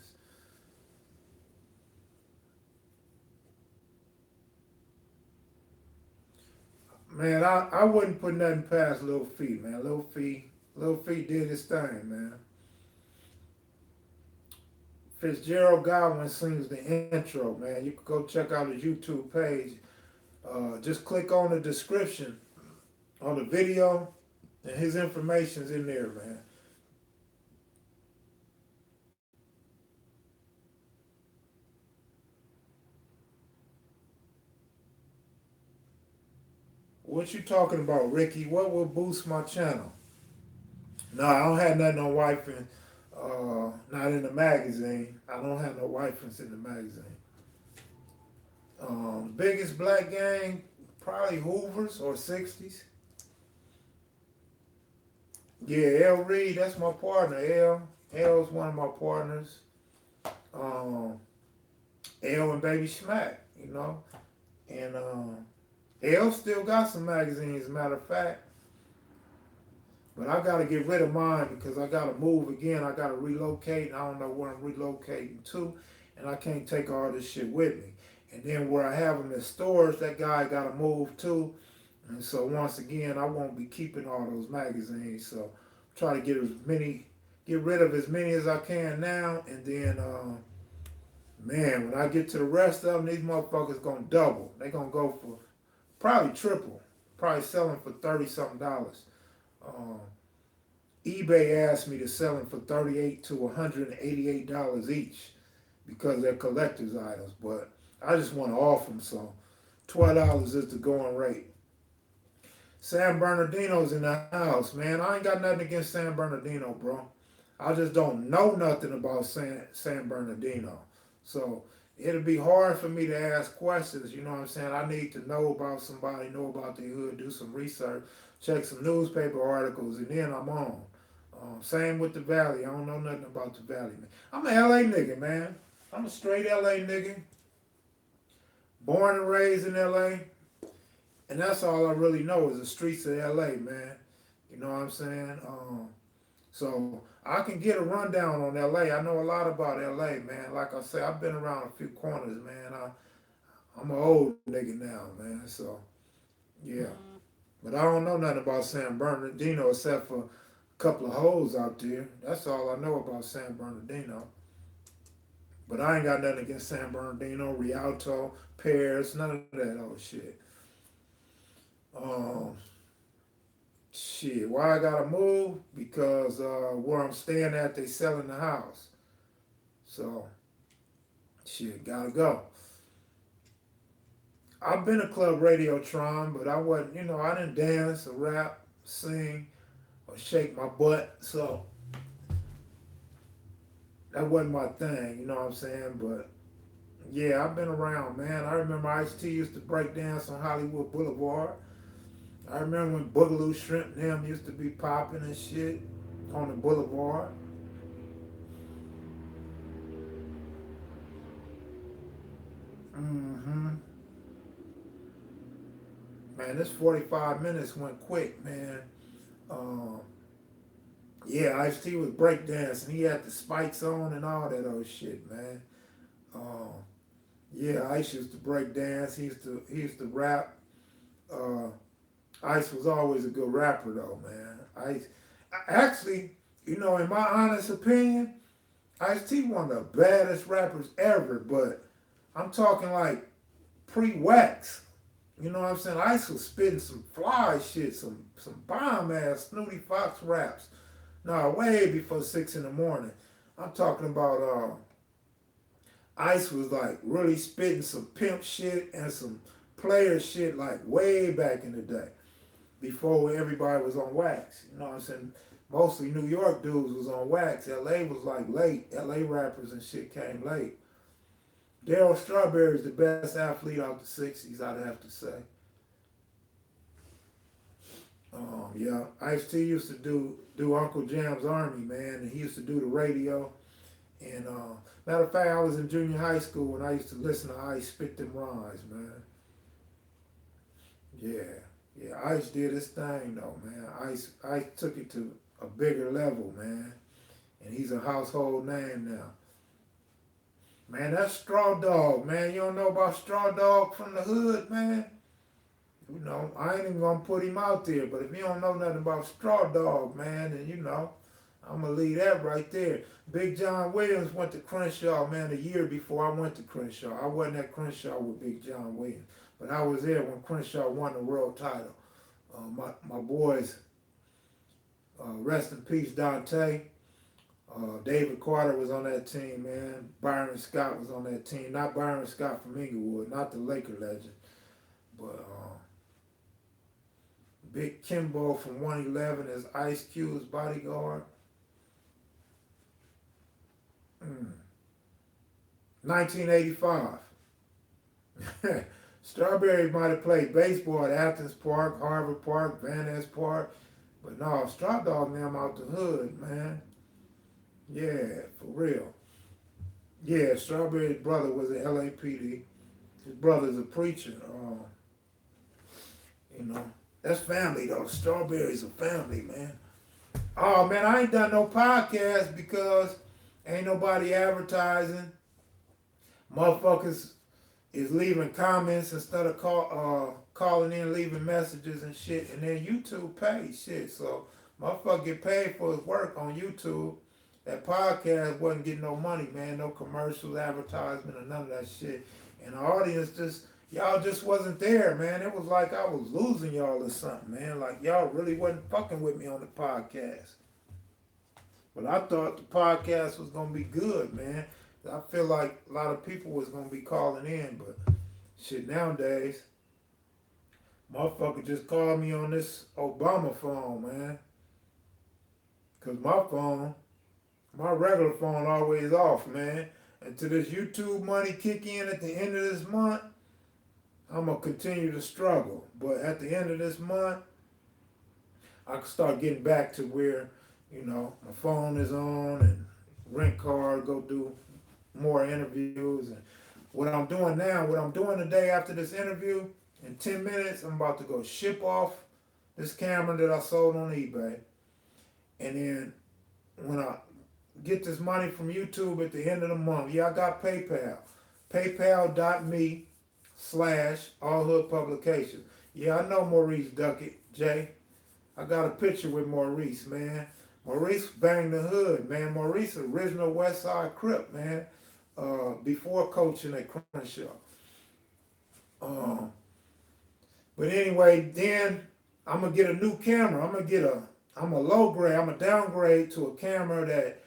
Man, I wouldn't put nothing past Lil Fee, man. Lil Fee did his thing, man. Fitzgerald Godwin sings the intro, man. You can go check out his YouTube page. Just click on the description on the video, and his information's in there, man. What you talking about, Ricky? What will boost my channel? No, I don't have nothing on wifing. Not in the magazine. I don't have no wifings in the magazine. Biggest black gang, probably Hoovers or 60s. Yeah, L Reed, that's my partner. L's one of my partners. L and Baby Smack, And L still got some magazines, as a matter of fact. But I got to get rid of mine because I got to move again. I got to relocate. I don't know where I'm relocating to. And I can't take all this shit with me. And then where I have them in stores, that guy got to move too. And so once again, I won't be keeping all those magazines. So try to get rid of as many as I can now. And then, man, when I get to the rest of them, these motherfuckers going to double. They going to go for probably triple. Probably selling for $30-something. eBay asked me to sell them for $38 to $188 each because they're collector's items. But I just want to offer them, so $12 is the going rate. San Bernardino's in the house, man. I ain't got nothing against San Bernardino, bro. I just don't know nothing about San Bernardino. So it'll be hard for me to ask questions. You know what I'm saying? I need to know about somebody, know about the hood, do some research, check some newspaper articles, and then I'm on. Same with the Valley. I don't know nothing about the Valley, man. I'm a LA nigga, man. I'm a straight LA nigga, born and raised in LA, and that's all I really know is the streets of LA, man. You know what I'm saying? So I can get a rundown on LA. I know a lot about LA, man. Like I say, I've been around a few corners, man. I'm an old nigga now, man. So yeah, but I don't know nothing about San Bernardino except for a couple of hoes out there. That's all I know about San Bernardino. But I ain't got nothing against San Bernardino, Rialto, Paris, none of that old shit. Um, Shit, why I gotta move? Because where I'm staying at, they selling the house. So, shit, gotta go. I've been a club radiotron, but I wasn't, I didn't dance or rap, sing, or shake my butt. So, that wasn't my thing, you know what I'm saying? But, yeah, I've been around, man. I remember Ice-T used to break dance on Hollywood Boulevard. I remember when Boogaloo Shrimp and them used to be popping and shit on the boulevard. Mm-hmm. Man, this 45 minutes went quick, man. Um, yeah, Ice-T was breakdancing. He had the spikes on and all that old shit, man. Um, yeah, Ice used to break dance. He used to rap. Uh, Ice was always a good rapper though, man. Actually, in my honest opinion, Ice-T one of the baddest rappers ever, but I'm talking like pre-wax. You know what I'm saying? Ice was spitting some fly shit, some bomb ass Snooty Fox raps. No, way before 6 in the morning. I'm talking about Ice was like really spitting some pimp shit and some player shit like way back in the day. Before everybody was on wax. You know what I'm saying? Mostly New York dudes was on wax. LA was like late. LA rappers and shit came late. Daryl Strawberry is the best athlete out the 60s, I'd have to say. Yeah, Ice-T used to do Uncle Jam's Army, man, and he used to do the radio. And matter of fact, I was in junior high school and I used to listen to Ice spit them rhymes, man. Yeah, yeah, Ice did his thing though, man. Ice took it to a bigger level, man. And he's a household name now. Man, that's Straw Dog, man. You don't know about Straw Dog from the hood, man? I ain't even gonna put him out there, but if you don't know nothing about Straw Dog, man, then I'm gonna leave that right there. Big John Williams went to Crenshaw, man, a year before I went to Crenshaw. I wasn't at Crenshaw with Big John Williams, but I was there when Crenshaw won the world title. My boys, rest in peace, Dante. David Carter was on that team, man. Byron Scott was on that team. Not Byron Scott from Inglewood, not the Laker legend, but Big Kimbo from 111 is Ice Cube's bodyguard. 1985. Strawberry might have played baseball at Athens Park, Harvard Park, Van Ness Park, but no, Straw Dog them out the hood, man. Yeah, for real. Yeah, Strawberry's brother was at LAPD. His brother's a preacher. You know, that's family though. Strawberry's a family, man. Oh man, I ain't done no podcast because ain't nobody advertising. Motherfuckers is leaving comments instead of calling in, leaving messages and shit. And then YouTube pays shit. So motherfucker get paid for his work on YouTube. That podcast wasn't getting no money, man. No commercials, advertisement, or none of that shit. And the audience y'all just wasn't there, man. It was like I was losing y'all or something, man. Like y'all really wasn't fucking with me on the podcast. But I thought the podcast was gonna be good, man. I feel like a lot of people was gonna be calling in, but shit nowadays, motherfucker just called me on this Obama phone, man. Cause my phone My regular phone always off, man. Until this YouTube money kick in at the end of this month, I'm gonna continue to struggle. But at the end of this month, I can start getting back to where, my phone is on and rent car, go do more interviews. And what I'm doing today after this interview, in 10 minutes, I'm about to go ship off this camera that I sold on eBay. And then when I get this money from YouTube at the end of the month, yeah, I got PayPal. PayPal.me/Allhood Publications. Yeah, I know Maurice Duckett, Jay. I got a picture with Maurice, man. Maurice banged the hood, man. Maurice, original West Side Crip, man. Before coaching at Crenshaw. Um, but anyway, then I'm gonna get a new camera. I'm a low grade. I'm a downgrade to a camera that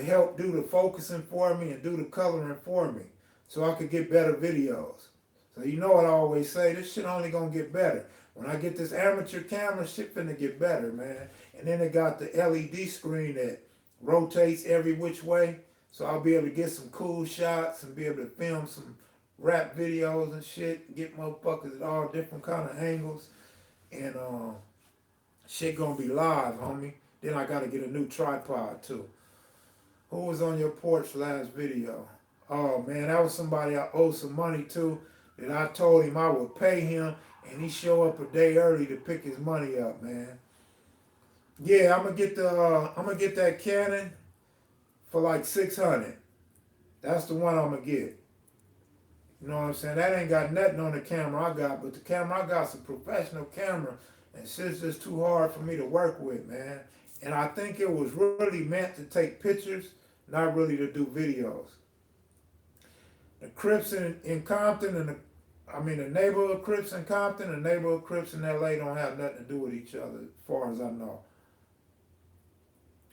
help do the focusing for me and do the coloring for me, so I could get better videos. So you know what I always say, this shit only gonna get better. When I get this amateur camera, shit finna get better, man. And then it got the LED screen that rotates every which way, so I'll be able to get some cool shots and be able to film some rap videos and shit, get motherfuckers at all different kind of angles, and shit gonna be live, homie. Then I gotta get a new tripod too. Who was on your porch last video? Oh man, that was somebody I owe some money to that I told him I would pay him, and he show up a day early to pick his money up, man. Yeah, I'm gonna get that Canon for like 600. That's the one I'm gonna get. You know what I'm saying? That ain't got nothing on the camera I got, but the camera I got's a professional camera, and shit's just too hard for me to work with, man. And I think it was really meant to take pictures, not really to do videos. The Crips in Compton the neighborhood Crips in Compton and neighborhood Crips in LA don't have nothing to do with each other, as far as I know.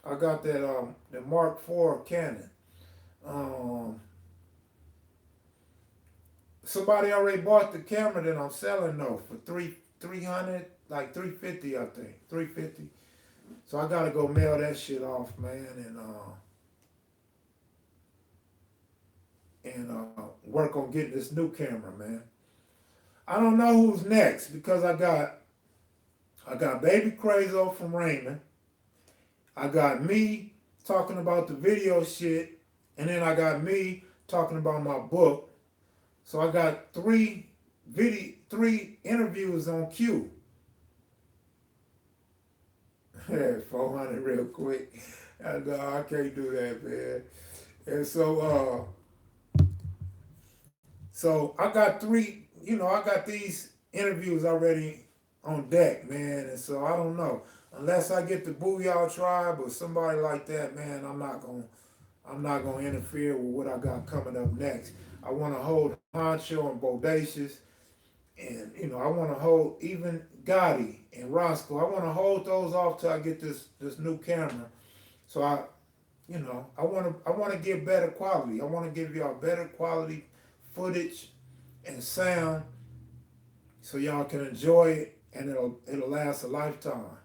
I got that the Mark IV Canon. Um, Somebody already bought the camera that I'm selling though for 300, like 350, I think 350. So I gotta go mail that shit off, man, and work on getting this new camera, man. I don't know who's next because I got Baby Crazo from Raymond. I got me talking about the video shit, and then I got me talking about my book. So I got three interviews on cue. Yeah, 400 real quick. No, I can't do that, man. And so I got I got these interviews already on deck, man. And so I don't know. Unless I get the Booyah Tribe or somebody like that, man, I'm not gonna interfere with what I got coming up next. I wanna hold Honcho and Bodacious, and I wanna hold even Gotti and Roscoe. I wanna hold those off till I get this new camera. So I wanna give better quality. I wanna give y'all better quality footage and sound so y'all can enjoy it, and it'll last a lifetime.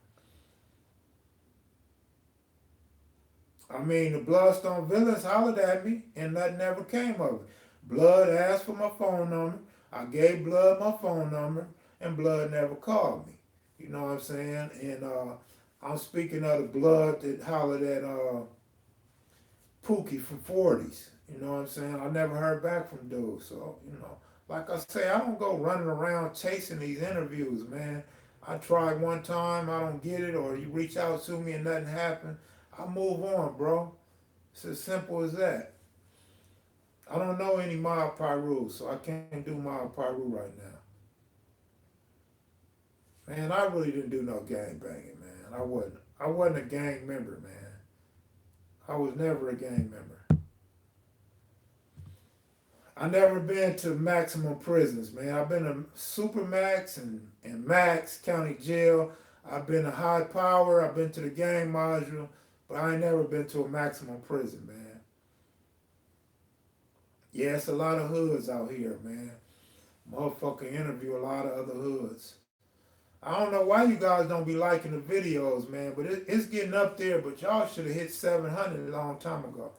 I mean, the Bloodstone Villains hollered at me, and nothing ever came of it. Blood asked for my phone number. I gave Blood my phone number, and Blood never called me. You know what I'm saying? And I'm speaking of the Blood that hollered at Pookie from 40s. You know what I'm saying? I never heard back from dude. So, like I say, I don't go running around chasing these interviews, man. I tried one time, I don't get it, or you reach out to me and nothing happened. I move on, bro. It's as simple as that. I don't know any Mob Pyru, so I can't do Mob Pyru right now. Man, I really didn't do no gang banging, man. I wasn't. I wasn't a gang member, man. I was never a gang member. I never been to maximum prisons, man. I've been to Supermax and Max County Jail. I've been to High Power. I've been to the gang module, but I ain't never been to a maximum prison, man. Yeah, it's a lot of hoods out here, man. Motherfucker interview a lot of other hoods. I don't know why you guys don't be liking the videos, man, but it's getting up there. But y'all should have hit 700 a long time ago.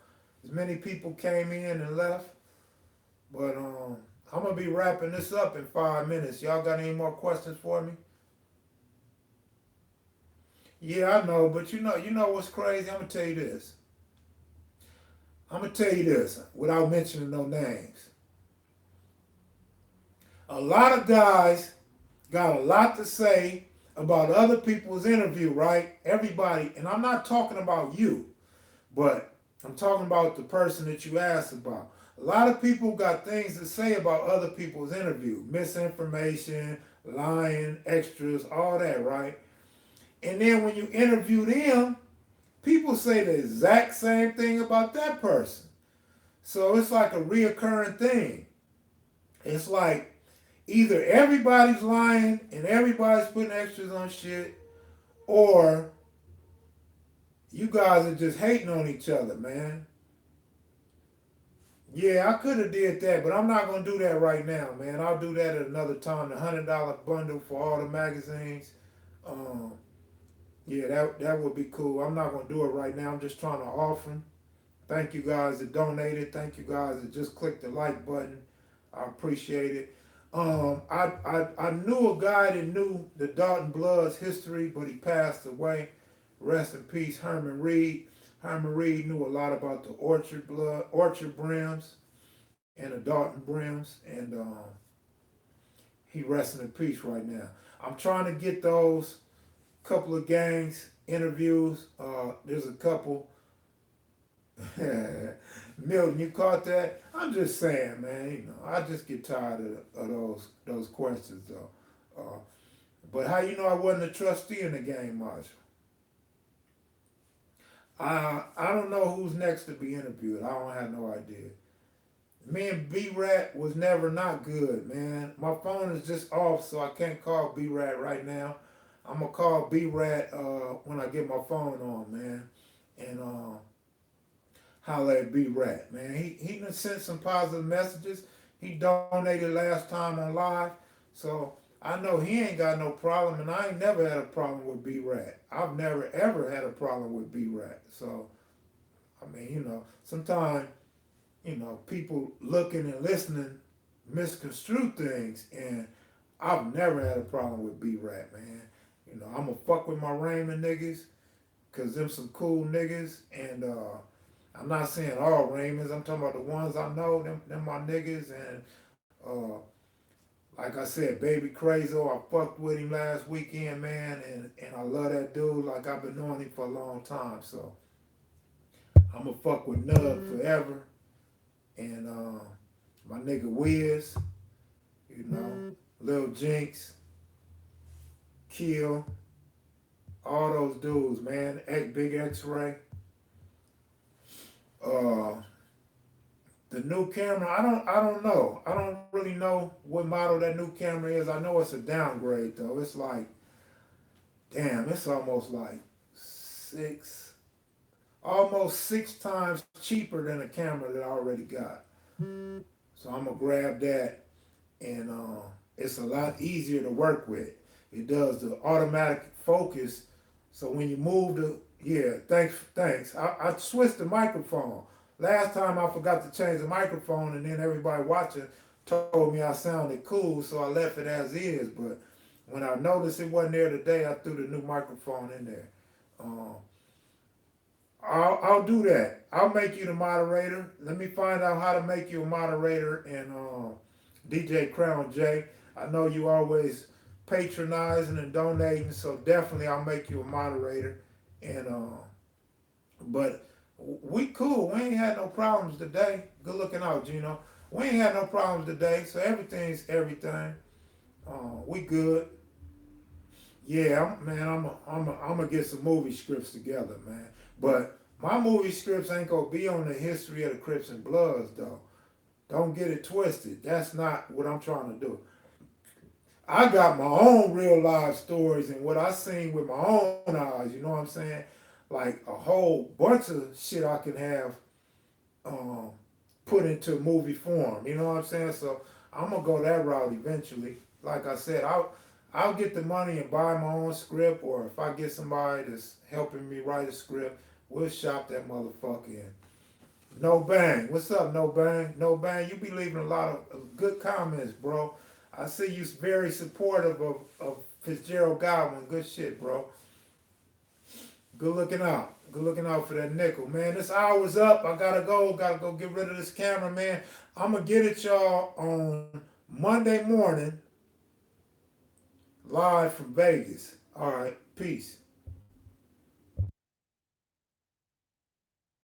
As many people came in and left, but I'm gonna be wrapping this up in 5 minutes. Y'all got any more questions for me? Yeah, I know, but you know what's crazy? I'm gonna tell you this. I'm gonna tell you this without mentioning no names. A lot of guys got a lot to say about other people's interview, right? Everybody, and I'm not talking about you, but I'm talking about the person that you asked about. A lot of people got things to say about other people's interview, misinformation, lying, extras, all that, right? And then when you interview them, people say the exact same thing about that person. So it's like a reoccurring thing. It's like either everybody's lying and everybody's putting extras on shit, or you guys are just hating on each other, man. Yeah, I could have did that, but I'm not gonna do that right now, man. I'll do that at another time. The $100 bundle for all the magazines. Um, yeah, that would be cool. I'm not gonna do it right now. I'm just trying to offer them. Thank you guys that donated. Thank you guys that just clicked the like button. I appreciate it. I knew a guy that knew the Dalton Bloods history, but he passed away. Rest in peace, Herman Reed. Herman Reed knew a lot about the Orchard Brims and the Dalton Brims, and he resting in peace right now. I'm trying to get those couple of gangs interviews. There's a couple. Milton, you caught that? I'm just saying, man. You know, I just get tired of those questions though. But how you know I wasn't a trustee in the game, Marshall? I don't know who's next to be interviewed. I don't have no idea. Me and B Rat was never not good, man. My phone is just off, so I can't call B Rat right now. I'm gonna call B Rat when I get my phone on, man, and holler at B Rat, man. He done sent some positive messages. He donated last time on live, so I know he ain't got no problem, and I ain't never had a problem with B Rat. I've never ever had a problem with B Rat. So I mean, sometimes people looking and listening misconstrue things, and I've never had a problem with B Rat, man. I'm going to fuck with my Raymond niggas, because them some cool niggas, and I'm not saying all Raymonds, I'm talking about the ones I know, them my niggas, and like I said, Baby Crazo, I fucked with him last weekend, man, and I love that dude like I've been knowing him for a long time, so I'm going to fuck with Nug forever. And my nigga Wiz, Lil Jinx, Kill, all those dudes, man. Big X-Ray. The new camera, I don't know. I don't really know what model that new camera is. I know it's a downgrade though. It's like, damn, it's almost six times cheaper than a camera that I already got. So I'm gonna grab that, and it's a lot easier to work with. It does the automatic focus, so when you move thanks. I switched the microphone. Last time I forgot to change the microphone, and then everybody watching told me I sounded cool, so I left it as is. But when I noticed it wasn't there today, I threw the new microphone in there. Um, I'll do that. I'll make you the moderator. Let me find out how to make you a moderator, and DJ Crown J. I know you always patronizing and donating, so definitely I'll make you a moderator. And but we cool. We ain't had no problems today. Good looking out, Gino. We ain't had no problems today, so everything's everything. We good. Yeah, man, I'm gonna get some movie scripts together, man. But my movie scripts ain't gonna be on the history of the Crips and Bloods, though. Don't get it twisted. That's not what I'm trying to do. I got my own real life stories and what I seen with my own eyes. You know what I'm saying? Like a whole bunch of shit I can have um, put into movie form. You know what I'm saying? So I'm gonna go that route eventually. Like I said, I'll get the money and buy my own script, or if I get somebody that's helping me write a script, we'll shop that motherfucker in. No Bang, what's up, No Bang? No Bang, you be leaving a lot of good comments, bro. I see you very supportive of Fitzgerald Godwin. Good shit, bro. Good looking out. Good looking out for that nickel, man. This hour's up. I gotta go. Gotta go get rid of this camera, man. I'm gonna get at y'all on Monday morning, live from Vegas. All right. Peace.